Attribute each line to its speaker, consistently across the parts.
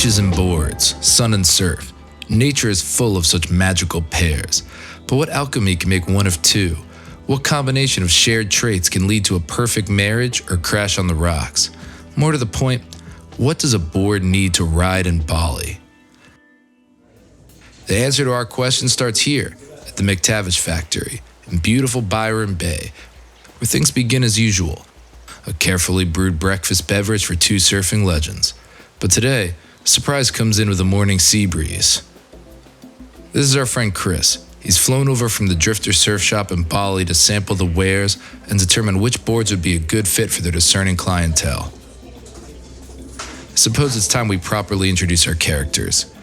Speaker 1: Beaches and boards, sun and surf. Nature is full of such magical pairs. But what alchemy can make one of two? What combination of shared traits can lead to a perfect marriage or crash on the rocks? More to the point, what does a board need to ride in Bali? The answer to our question starts here, at the McTavish factory, in beautiful Byron Bay, where things begin as usual. A carefully brewed breakfast beverage for two surfing legends. But today, a surprise comes in with a morning sea breeze. This is our friend Chris. He's flown over from the Drifter surf shop in Bali to sample the wares and determine which boards would be a good fit for their discerning clientele. I suppose it's time we properly introduce our characters.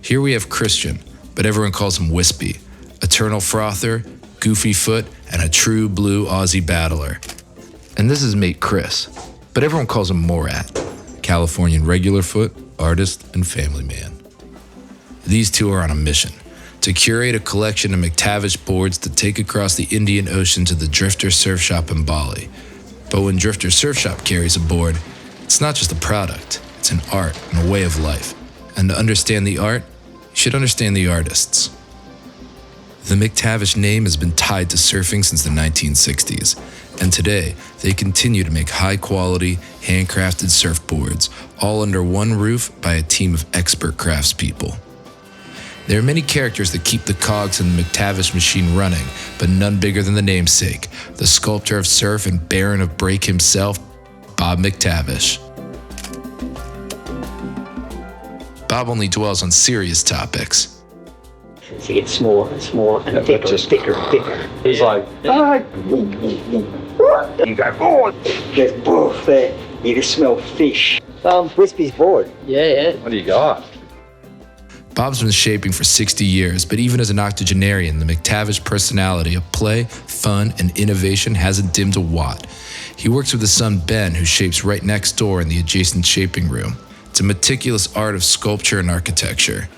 Speaker 1: Here we have Christian, but everyone calls him Wispy, eternal frother, goofy foot, and a true blue Aussie battler. And this is mate Chris, but everyone calls him Morat, Californian regular foot, artist, and family man. These two are on a mission to curate a collection of McTavish boards to take across the Indian Ocean to the Drifter surf shop in Bali. But when Drifter surf shop carries a board, it's not just a product, it's an art and a way of life. And to understand the art, you should understand the artists. The McTavish name has been tied to surfing since the 1960s, and today they continue to make high-quality, handcrafted surfboards, all under one roof by a team of expert craftspeople. There are many characters that keep the cogs in the McTavish machine running, but none bigger than the namesake, the sculptor of surf and baron of break himself, Bob McTavish. Bob only dwells on serious topics.
Speaker 2: So it gets smaller and smaller and thicker and thicker and thicker.
Speaker 3: He's like,
Speaker 2: you go, oh, there's boof there. You can smell fish. Wispy's board. Yeah.
Speaker 3: what do you got?
Speaker 1: Bob's been shaping for 60 years, but even as an octogenarian, the McTavish personality of play, fun, and innovation hasn't dimmed a watt. He works with his son Ben, who shapes right next door in the adjacent shaping room. It's a meticulous art of sculpture and architecture.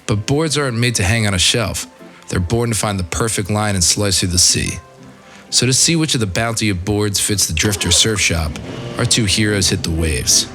Speaker 1: But boards aren't made to hang on a shelf. They're born to find the perfect line and slice through the sea. So to see which of the bounty of boards fits the Drifter surf shop, our two heroes hit the waves.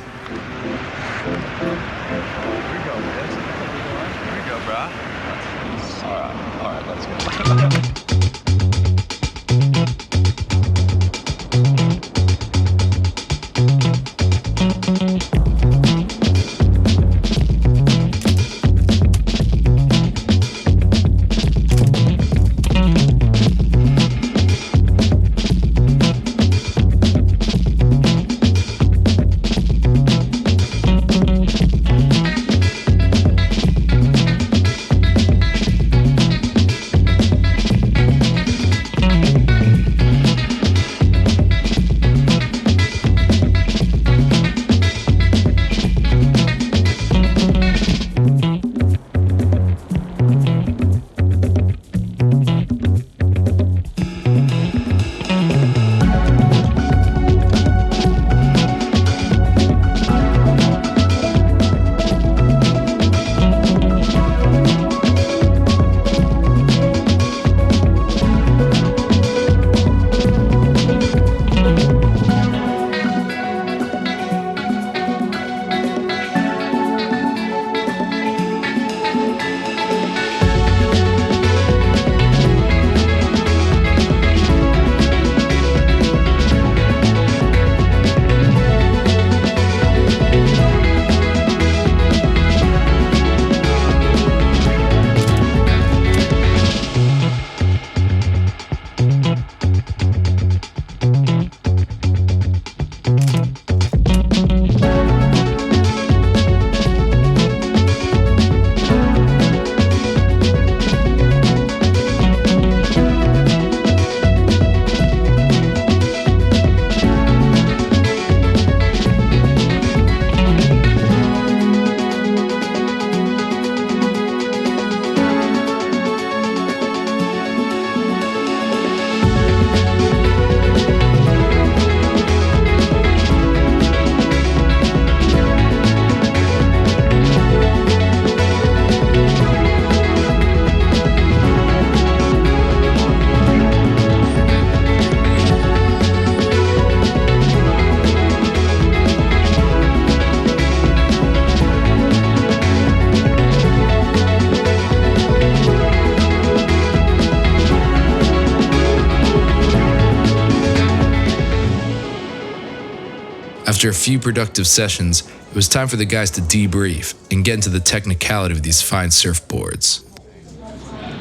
Speaker 1: After a few productive sessions, it was time for the guys to debrief and get into the technicality of these fine surfboards.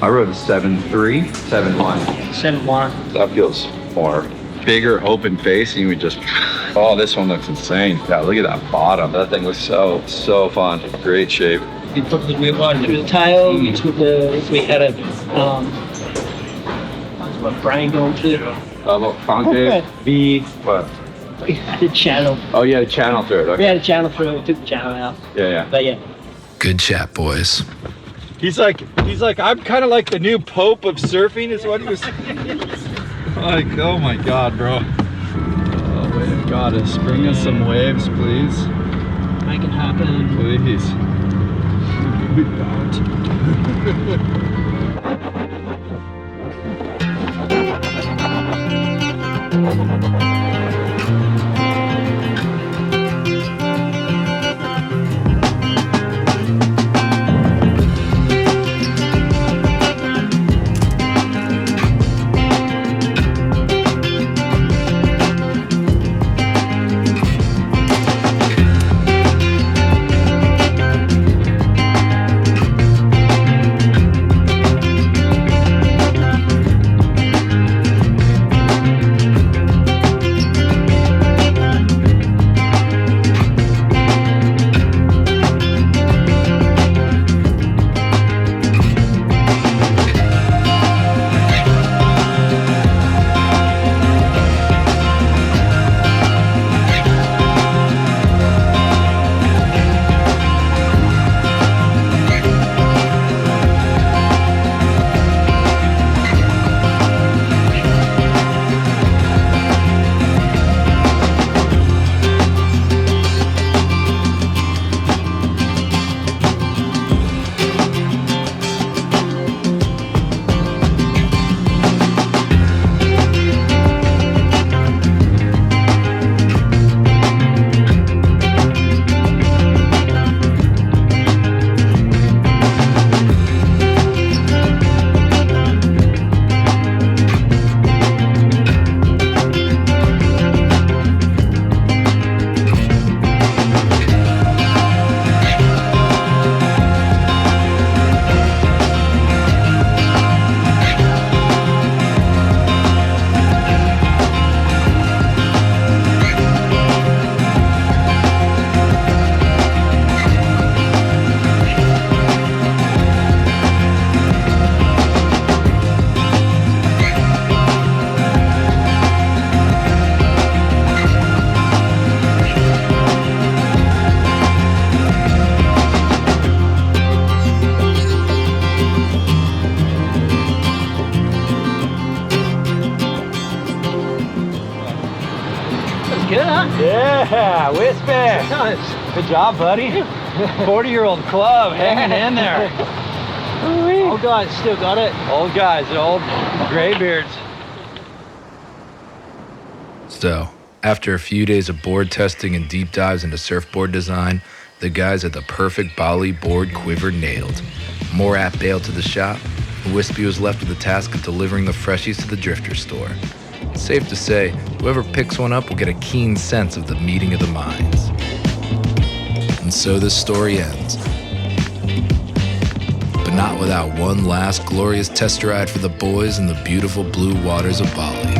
Speaker 3: I rode a 7.3, 7.1.
Speaker 2: 7-1.
Speaker 3: That feels more bigger, open facing. We just, oh, this one looks insane. Yeah, look at that bottom. That thing was so fun. Great shape.
Speaker 2: We put the wheel on through the tail. We had a what brain going through.
Speaker 3: Concave, V, what?
Speaker 2: We had a channel.
Speaker 3: Oh, yeah, the channel through it. Okay.
Speaker 2: We had a channel through it. We took the channel out.
Speaker 3: Yeah.
Speaker 2: But yeah.
Speaker 1: Good chat, boys.
Speaker 4: He's like, I'm kind of like the new pope of surfing, is what he was. Like, oh my God, bro. Oh, wave goddess, bring us some waves, please.
Speaker 2: Make it happen.
Speaker 4: Please.
Speaker 2: Good, huh?
Speaker 4: Yeah, Wispy.
Speaker 2: Nice.
Speaker 4: Good job, buddy. 40-year-old club hanging in there.
Speaker 2: Old guys still got it.
Speaker 4: Old guys, old graybeards.
Speaker 1: So, after a few days of board testing and deep dives into surfboard design, the guys had the perfect Bali board quiver nailed. Morat bailed to the shop, and Wispy was left with the task of delivering the freshies to the Drifter store. It's safe to say, whoever picks one up will get a keen sense of the meeting of the minds. And so this story ends. But not without one last glorious test ride for the boys in the beautiful blue waters of Bali.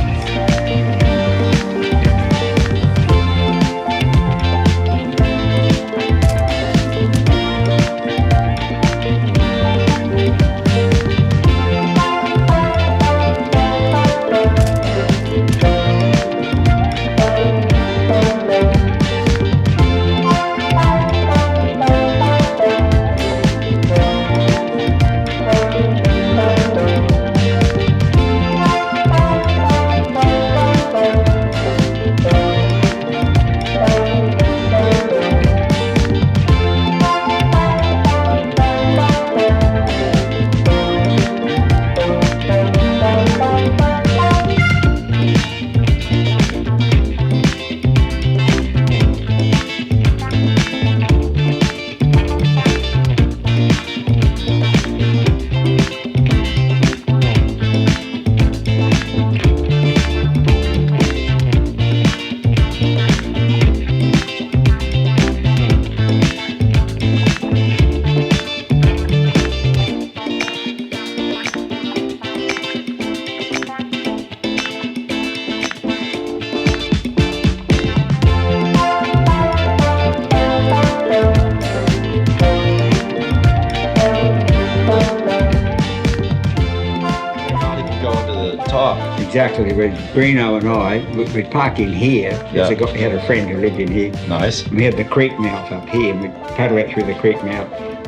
Speaker 2: exactly. When Greeno and I, we'd park in here, because
Speaker 3: Yeah.
Speaker 2: we had a friend who lived in here.
Speaker 3: Nice.
Speaker 2: And we had the creek mouth up here, and we'd paddle out through the creek mouth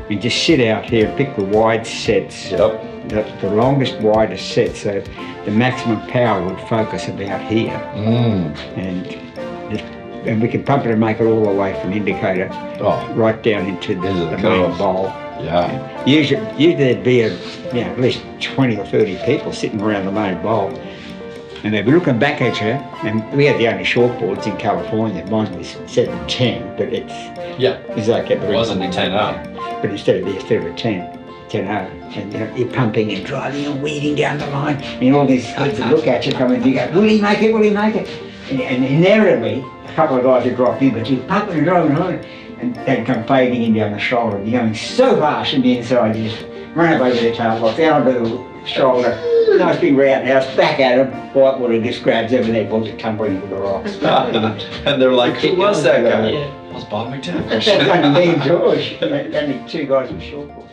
Speaker 2: and just sit out here and pick the wide sets.
Speaker 3: Yep.
Speaker 2: The longest, widest set, so the maximum power would focus about here. And we could pump it and make it all the way from indicator right down into the main
Speaker 3: cove.
Speaker 2: bowl.
Speaker 3: Yeah.
Speaker 2: Usually there'd be at least 20 or 30 people sitting around the main bowl, and they'd be looking back at you. And we had the only shortboards in California. Mine was 710, but it's like
Speaker 3: It wasn't a 10-0.
Speaker 2: but instead of a 10, 10-0, and you're pumping and driving and weeding down the line, and all these kids would look at you coming, and you go, will he make it, will he make it? And inevitably, a couple of guys would drop in, but you're pumping and driving home, and they'd come fading in down the shoulder, and you're going so fast from the inside, you just run up over their tailbox, down onto the shoulder, nice big roundhouse, back at them, whitewater just grabs them, and their balls are tumbling into the rocks.
Speaker 3: And they're like, who was that guy? It was Bob McTavish.
Speaker 2: That's only me and George, only two guys with shortboards.